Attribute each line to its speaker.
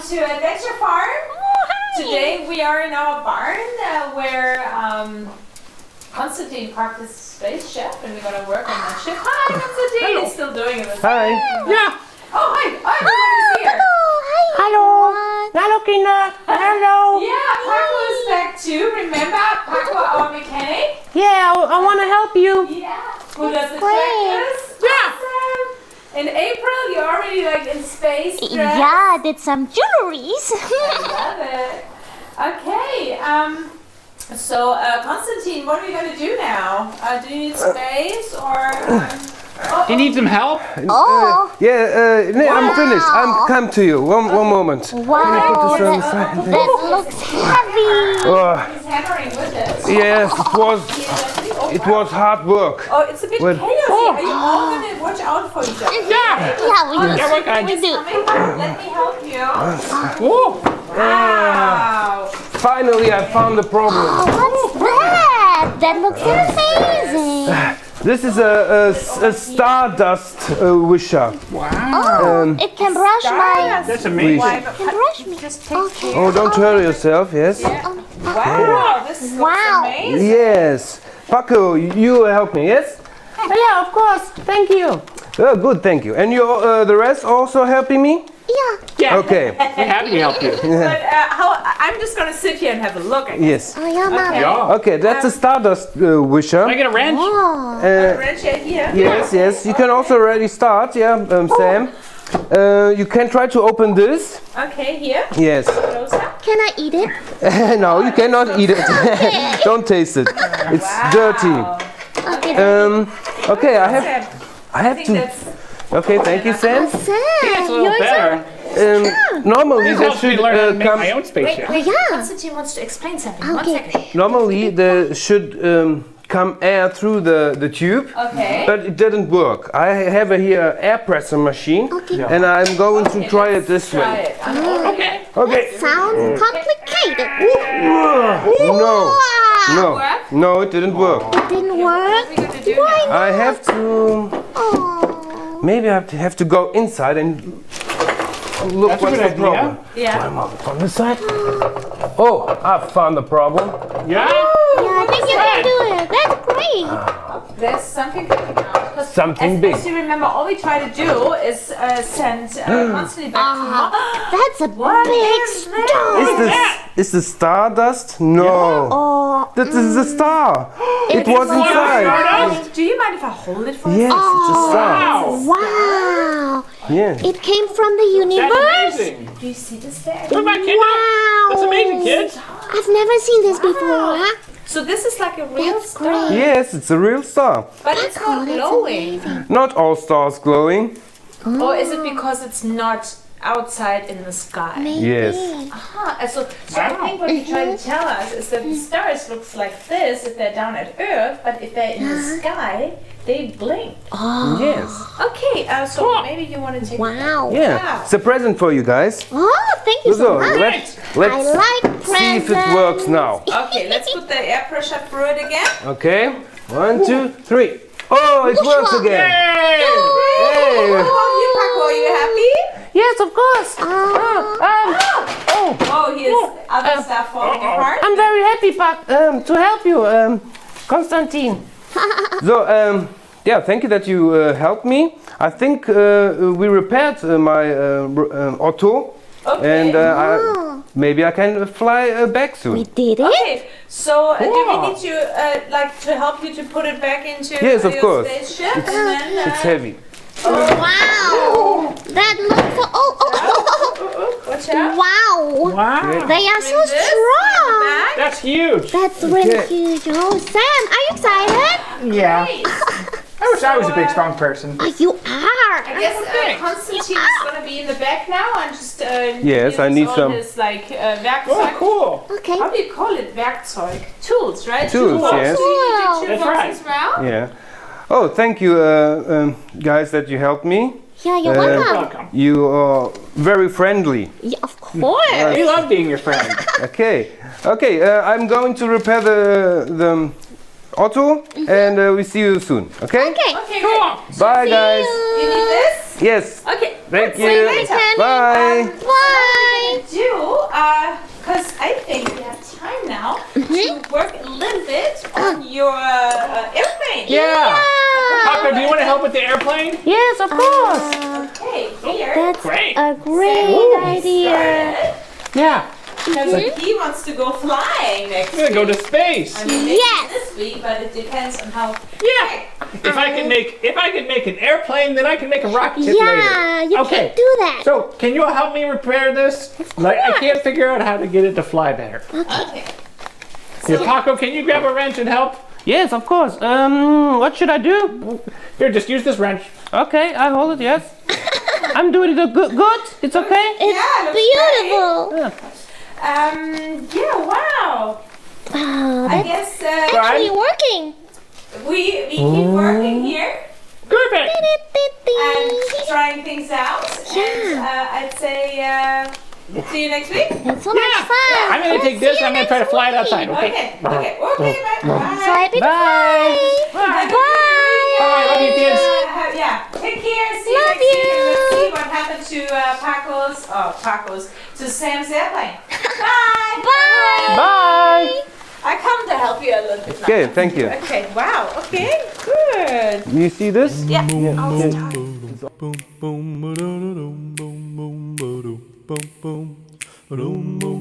Speaker 1: to Adventure Farm. Today we are in our barn where Constantine parked his spaceship and we're going to work on that ship. Hi, Constantine! He's still doing it.
Speaker 2: Hi.
Speaker 1: Yeah. Oh, hi. Everybody's here.
Speaker 2: Hallo. Hallo, Kinder. Hallo.
Speaker 1: Yeah, Paco is back too. Remember Paco, our mechanic?
Speaker 2: Yeah, I want to help you.
Speaker 1: Yeah. Who does the tractors?
Speaker 2: Yeah.
Speaker 1: Awesome. In April, you're already like in space dress.
Speaker 3: Yeah, did some jewelries.
Speaker 1: I love it. Okay. So, Constantine, what are we going to do now? Do you need space or?
Speaker 4: Do you need some help?
Speaker 3: Oh.
Speaker 2: No, I'm finished. I'm come to you. One moment.
Speaker 3: Wow, that looks heavy.
Speaker 1: He's hammering with it.
Speaker 2: Yes, it was hard work.
Speaker 1: Oh, it's a bit chaos here. Are you all going to watch out for each other?
Speaker 3: Yeah, we do.
Speaker 1: Let me help you.
Speaker 4: Oh.
Speaker 1: Wow.
Speaker 2: Finally, I found the problem.
Speaker 3: What's that? That looks amazing.
Speaker 2: This is a stardust wisher.
Speaker 4: Wow.
Speaker 3: It can brush my...
Speaker 4: That's amazing.
Speaker 3: It can brush me. Okay.
Speaker 2: Oh, don't hurt yourself. Yes.
Speaker 1: Wow, this looks amazing.
Speaker 2: Yes. Paco, you help me. Yes. Yeah, of course. Thank you. Oh, good. Thank you. And you, the rest also helping me?
Speaker 4: Yeah.
Speaker 2: Okay.
Speaker 4: We're happy to help you.
Speaker 1: But I'm just going to sit here and have a look at it.
Speaker 2: Yes.
Speaker 3: Oh, yeah, Mama.
Speaker 4: Yeah.
Speaker 2: Okay, that's a stardust wisher.
Speaker 4: Can I get a wrench?
Speaker 3: Oh.
Speaker 1: Wrench it here.
Speaker 2: Yes. You can also already start. Yeah, Sam. You can try to open this.
Speaker 1: Okay, here.
Speaker 2: Yes.
Speaker 1: Closer.
Speaker 3: Can I eat it?
Speaker 2: No, you cannot eat it. Don't taste it. It's dirty. Okay, I have to. Okay, thank you, Sam.
Speaker 3: Sam,
Speaker 4: It's a little
Speaker 3: yours
Speaker 4: better.
Speaker 2: Normally
Speaker 4: This
Speaker 2: there
Speaker 4: helps me
Speaker 2: should
Speaker 4: learn to make
Speaker 2: come.
Speaker 4: my own spaceship.
Speaker 3: Yeah.
Speaker 1: Constantine wants to explain something. One
Speaker 3: Okay.
Speaker 1: second.
Speaker 2: Normally there should come air through the tube,
Speaker 1: Okay.
Speaker 2: but it didn't work. I have here air pressure machine,
Speaker 3: Okay.
Speaker 2: and I'm going to try it this
Speaker 1: Try
Speaker 2: way.
Speaker 1: it.
Speaker 4: Okay.
Speaker 2: Okay.
Speaker 3: Sounds complicated.
Speaker 2: No, it didn't work.
Speaker 3: It didn't work.
Speaker 1: What are we going to do now?
Speaker 2: I have to.
Speaker 3: Oh.
Speaker 2: Maybe I have to go inside and look
Speaker 4: That's a
Speaker 2: what's
Speaker 4: good
Speaker 2: the
Speaker 4: idea.
Speaker 2: problem.
Speaker 1: Yeah.
Speaker 2: On this side. Oh, I found the problem.
Speaker 4: Yeah?
Speaker 3: Yeah, I think you can do it. That's great.
Speaker 1: There's something coming out. 'Cause
Speaker 2: Something big.
Speaker 1: As you remember, all we try to do is send Constantine back to
Speaker 3: That's a big stone.
Speaker 2: Is the stardust? No.
Speaker 3: Oh.
Speaker 2: That is the star. It was inside.
Speaker 1: Do you mind if I hold it for a
Speaker 2: Yes, it's a star.
Speaker 3: Wow.
Speaker 2: Yeah.
Speaker 3: It came from the
Speaker 4: That's
Speaker 3: universe.
Speaker 4: amazing.
Speaker 1: Do you see this there?
Speaker 4: Look at my kid.
Speaker 3: Wow.
Speaker 4: That's amazing, kids.
Speaker 3: I've never seen this before.
Speaker 1: So this is like a real
Speaker 3: That's
Speaker 1: star,
Speaker 3: great.
Speaker 2: Yes, it's a real star.
Speaker 1: but it's not glowing.
Speaker 2: Not all stars glowing.
Speaker 1: Or is it because it's not outside in the sky?
Speaker 2: Yes.
Speaker 1: So I think what you're trying to tell us is that the stars looks like this if they're down at Earth, but if they're in the sky, they blink.
Speaker 2: Yes.
Speaker 1: Okay, so maybe you want to take
Speaker 3: Wow.
Speaker 2: Yeah. It's a present for you guys.
Speaker 3: Oh, thank you so
Speaker 2: So
Speaker 3: much.
Speaker 2: let's
Speaker 3: I like
Speaker 2: see if it works now.
Speaker 1: Okay, let's put the air pressure through it again.
Speaker 2: Okay. 1, 2, 3. Oh, it works again. Hey.
Speaker 1: Paco, are you happy?
Speaker 2: Yes, of course.
Speaker 1: Oh, here's other stuff falling apart.
Speaker 2: I'm very happy, to help you, Constantine. So, yeah, thank you that you helped me. I think we repaired my auto, and maybe I can fly back soon.
Speaker 3: We did it.
Speaker 1: Okay, so do we need to to help you to put it back into
Speaker 2: Yes, of
Speaker 1: your
Speaker 2: course.
Speaker 1: spaceship? And then,
Speaker 2: It's heavy.
Speaker 3: Wow. That looks so...
Speaker 1: watch out.
Speaker 3: Wow.
Speaker 4: Wow.
Speaker 3: They are so
Speaker 1: This,
Speaker 3: strong.
Speaker 1: back.
Speaker 4: That's huge.
Speaker 3: That's really
Speaker 2: Okay.
Speaker 3: huge. Oh, Sam, are you excited?
Speaker 4: Yeah.
Speaker 1: Great.
Speaker 4: I wish I was a big, strong person.
Speaker 3: Oh, you are.
Speaker 1: I guess Constantine is going to be in the back now and just
Speaker 2: Yes, I need
Speaker 1: all
Speaker 2: some-
Speaker 1: his
Speaker 4: Oh,
Speaker 1: Werkzeug.
Speaker 4: cool.
Speaker 3: Okay.
Speaker 1: How do you call it? Werkzeug. Tools, right?
Speaker 2: Tools,
Speaker 1: Two
Speaker 2: yes.
Speaker 1: boxes. You need two
Speaker 4: That's
Speaker 1: boxes round.
Speaker 2: Yeah. Oh, thank you, guys, that you helped me.
Speaker 3: Yeah, you're welcome.
Speaker 4: Welcome.
Speaker 2: You are very friendly.
Speaker 3: Yeah, of course.
Speaker 4: We love being your friend.
Speaker 2: Okay. Okay. I'm going to repair the auto, and we see you soon. Okay.
Speaker 3: Okay.
Speaker 1: Okay,
Speaker 4: Cool.
Speaker 1: great.
Speaker 2: Bye, guys.
Speaker 1: You need this?
Speaker 2: You. Yes.
Speaker 1: Okay.
Speaker 2: Thank
Speaker 1: See you
Speaker 2: you.
Speaker 1: later.
Speaker 2: Bye.
Speaker 3: Bye.
Speaker 1: Because I think we have time now to work a little bit on your airplane.
Speaker 4: Yeah. Paco, do you want to help with the airplane?
Speaker 2: Yes, of course.
Speaker 1: Okay, here.
Speaker 3: That's
Speaker 4: Great.
Speaker 3: a great idea.
Speaker 4: Yeah.
Speaker 1: Because he wants to go flying next
Speaker 4: We're gonna
Speaker 1: week.
Speaker 4: go to space.
Speaker 1: I mean, maybe
Speaker 3: Yes.
Speaker 1: this week, but it depends on how.
Speaker 4: Yeah. If I can make an airplane, then I can make a rocket ship later.
Speaker 3: Yeah, you
Speaker 4: Okay.
Speaker 3: can do that.
Speaker 4: So, can you help me repair this? Like, I can't figure out how to get it to fly better.
Speaker 1: Okay.
Speaker 4: Here, Paco, can you grab a wrench and help?
Speaker 2: Yes, of course. What should I do?
Speaker 4: Here, just use this wrench.
Speaker 2: Okay, I hold it. Yes. I'm doing it good. It's okay.
Speaker 3: It's
Speaker 1: Yeah, looks
Speaker 3: beautiful.
Speaker 2: Yeah.
Speaker 1: Yeah, wow.
Speaker 3: Wow,
Speaker 1: I
Speaker 3: that's
Speaker 1: guess
Speaker 3: actually working.
Speaker 1: we keep working here
Speaker 4: Perfect.
Speaker 1: and trying things out. And I'd say see you next week.
Speaker 3: It's so much fun.
Speaker 4: I'm gonna take this. I'm gonna try to fly it outside. Okay.
Speaker 1: Okay, bye.
Speaker 3: So happy to
Speaker 2: Bye.
Speaker 3: fly.
Speaker 4: Bye. Love you, kids.
Speaker 1: Yeah, take care. See you
Speaker 3: Love
Speaker 1: next week. And
Speaker 3: you.
Speaker 1: let's see what happened to Sam's airplane. Bye.
Speaker 3: Bye.
Speaker 2: Bye.
Speaker 1: I come to help you a little bit now.
Speaker 2: Okay, thank you.
Speaker 1: Okay, wow. Okay, good.
Speaker 2: You see this?
Speaker 1: Yeah, I'll start.
Speaker 5: Boom boom boom boom boom boom boom boom boom boom boom